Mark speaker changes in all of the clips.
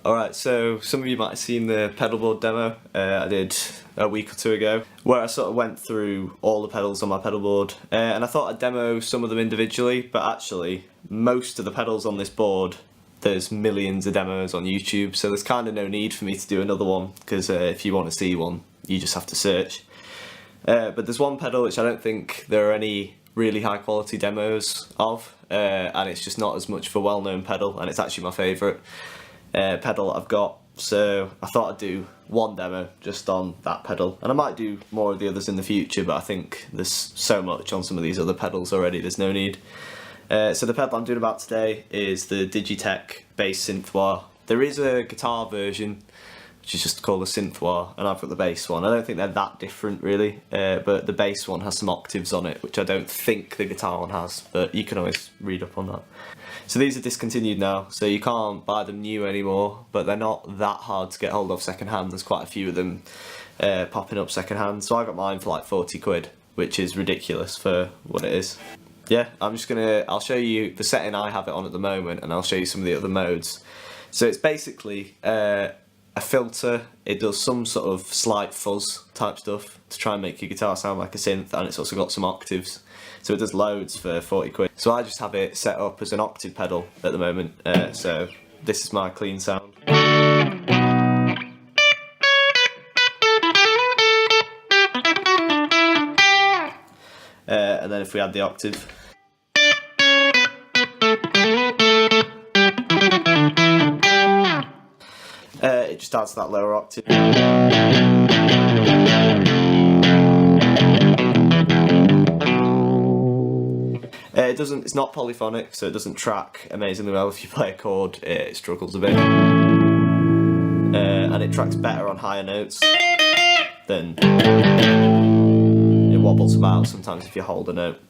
Speaker 1: Alright, so some of you might have seen the pedalboard demo I did a week or two ago, where I sort of went through all the pedals on my pedalboard, and I thought I'd demo some of them individually, but actually most of the pedals on this board, there's millions of demos on YouTube, so there's kind of no need for me to do another one, because if you want to see one, you just have to search. But there's one pedal which I don't think there are any really high quality demos of, and it's just not as much of a well-known pedal, and it's actually my favourite pedal I've got, so I thought I'd do one demo just on that pedal, and I might do more of the others in the future, but I think there's so much on some of these other pedals already, there's no need. So the pedal I'm doing about today is the Digitech bass synth wah. There is a guitar version which is just called a synth wah, and I've got the bass one. I don't think they're that different really, but the bass one has some octaves on it which I don't think the guitar one has, but you can always read up on that. So these are discontinued now, so you can't buy them new anymore, but they're not that hard to get hold of second hand. There's quite a few of them popping up second hand, so I got mine for like 40 quid, which is ridiculous for what it is. Yeah, I'll show you the setting I have it on at the moment, and I'll show you some of the other modes. So it's basically a filter. It does some sort of slight fuzz type stuff to try and make your guitar sound like a synth, and it's also got some octaves. So it does loads for 40 quid. So I just have it set up as an octave pedal at the moment, so this is my clean sound. And then if we add the octave, it just adds that lower octave. It's not polyphonic, so it doesn't track amazingly well. If you play a chord, it struggles a bit. And it tracks better on higher notes than it wobbles about sometimes if you hold a note.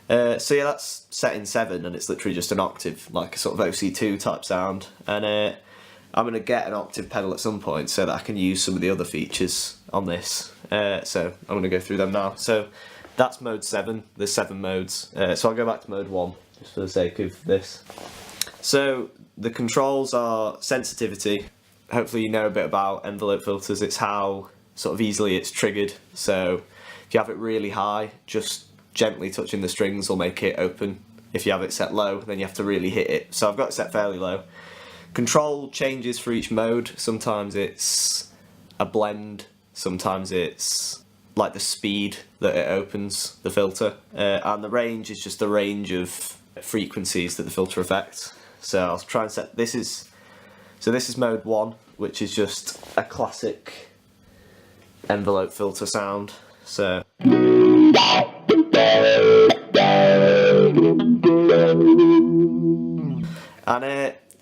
Speaker 1: So yeah, that's setting 7, and it's literally just an octave, like a sort of OC2 type sound. And I'm going to get an octave pedal at some point so that I can use some of the other features on this. So I'm going to go through them now. So that's mode 7, there's 7 modes. So I'll go back to mode 1, just for the sake of this. So the controls are sensitivity. Hopefully you know a bit about envelope filters. It's how sort of easily it's triggered. So if you have it really high, just gently touching the strings will make it open. If you have it set low, then you have to really hit it. So I've got it set fairly low. Control changes for each mode. Sometimes it's a blend, sometimes it's like the speed that it opens the filter, and the range is just the range of frequencies that the filter affects. So I'll try and set this is mode 1, which is just a classic envelope filter sound. So and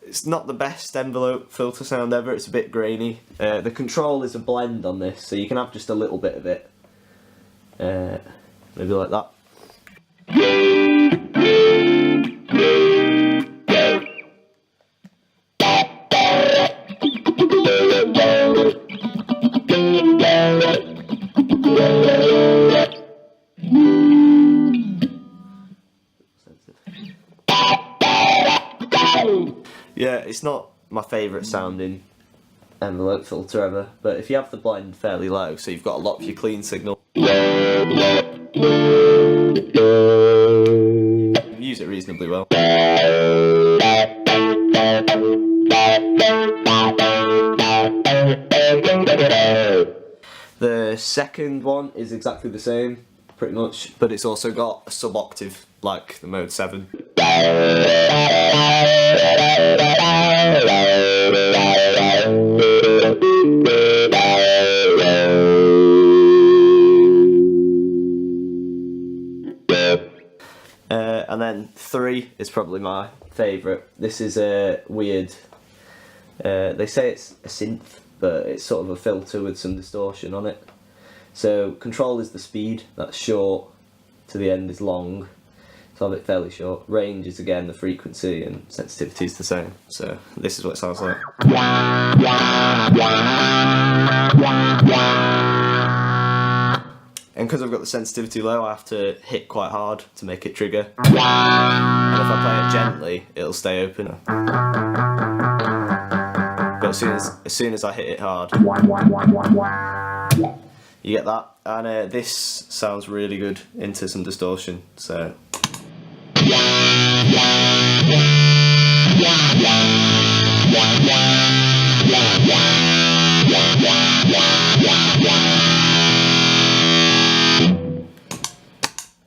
Speaker 1: it's not the best envelope filter sound ever, it's a bit grainy. The control is a blend on this, so you can have just a little bit of it. Maybe like that. Yeah, it's not my favourite sounding envelope filter ever, but if you have the blend fairly low, so you've got a lot of your clean signal, use it reasonably well. The second one is exactly the same, pretty much, but it's also got a sub-octave, like the mode 7. And then 3 is probably my favourite. This is a weird, they say it's a synth, but it's sort of a filter with some distortion on it. So control is the speed, that's short, to the end is long, so I have it fairly short. Range is again the frequency, and sensitivity is the same. So this is what it sounds like. And because I've got the sensitivity low, I have to hit quite hard to make it trigger. And if I play it gently, it'll stay open. But But as soon as I hit it hard, you get that, and this sounds really good into some distortion. So.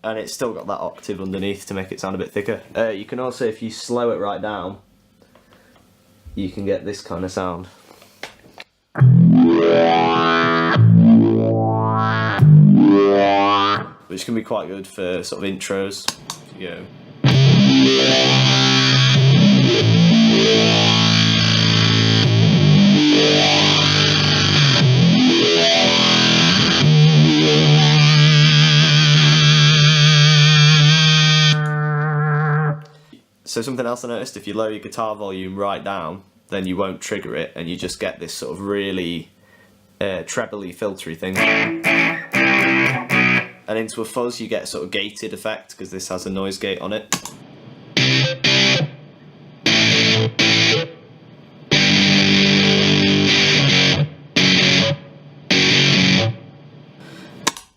Speaker 1: And it's still got that octave underneath to make it sound a bit thicker. You can also, if you slow it right down, you can get this kind of sound. Which can be quite good for sort of intros. You go. So something else I noticed, if you lower your guitar volume right down, then you won't trigger it, and you just get this sort of really trebly, filtery thing. And into a fuzz you get a sort of gated effect, because this has a noise gate on it.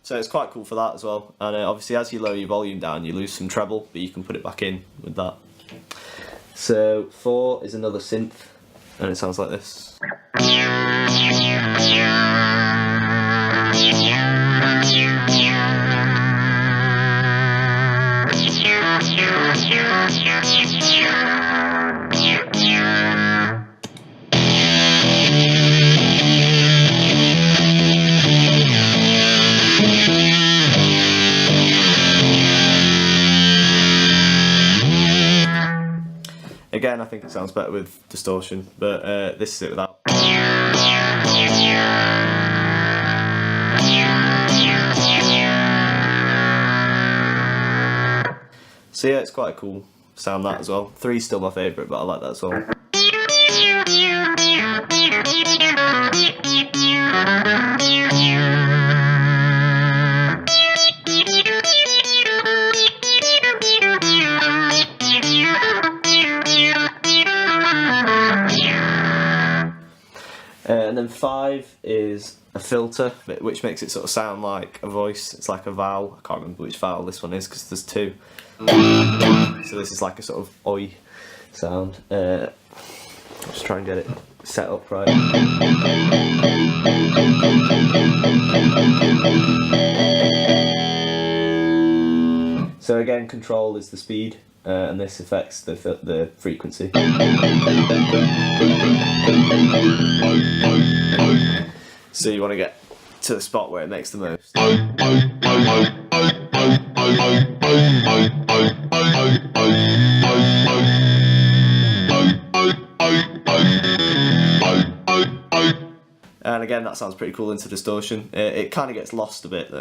Speaker 1: So it's quite cool for that as well. And obviously as you lower your volume down, you lose some treble, but you can put it back in with that. So 4 is another synth, and it sounds like this. Again, I think it sounds better with distortion, but this is it without. So yeah, it's quite a cool sound, that as well. 3's still my favourite, but I like that as well. And then 5 is a filter, which makes it sort of sound like a voice. It's like a vowel. I can't remember which vowel this one is because there's 2. So this is like a sort of oi sound. Just try and get it set up right. So again, control is the speed, and this affects the frequency. So you want to get to the spot where it makes the most. And again, that sounds pretty cool into distortion. It kind of gets lost a bit though.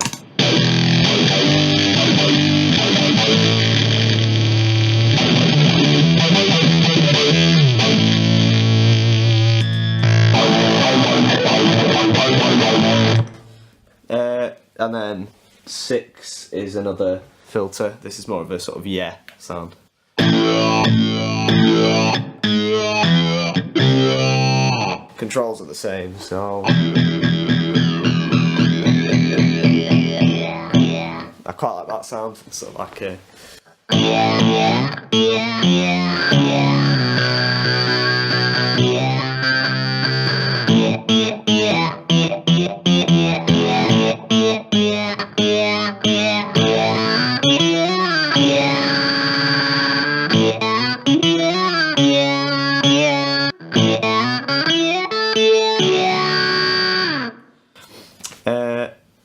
Speaker 1: And then 6 is another filter. This is more of a sort of yeah sound. Controls are the same, so I quite like that sound. It's sort of like a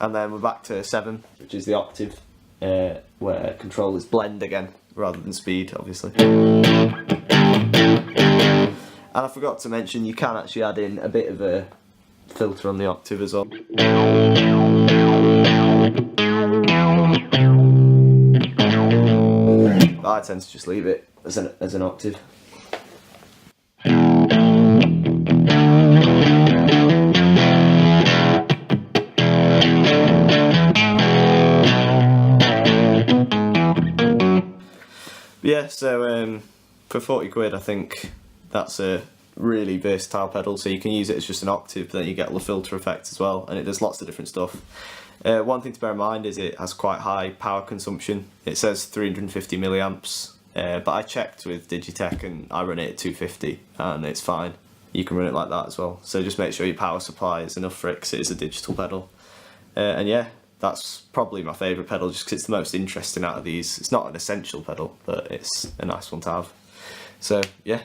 Speaker 1: and then we're back to 7, which is the octave, where control is blend again, rather than speed, obviously. And I forgot to mention, you can actually add in a bit of a filter on the octave as well. But I tend to just leave it as an octave. Yeah, so for 40 quid I think that's a really versatile pedal, so you can use it as just an octave, but then you get the filter effect as well, and it does lots of different stuff. One thing to bear in mind is it has quite high power consumption. It says 350 milliamps, but I checked with Digitech and I run it at 250 and it's fine. You can run it like that as well, so just make sure your power supply is enough for it because it is a digital pedal. And yeah, that's probably my favourite pedal just because it's the most interesting out of these. It's not an essential pedal, but it's a nice one to have. So yeah.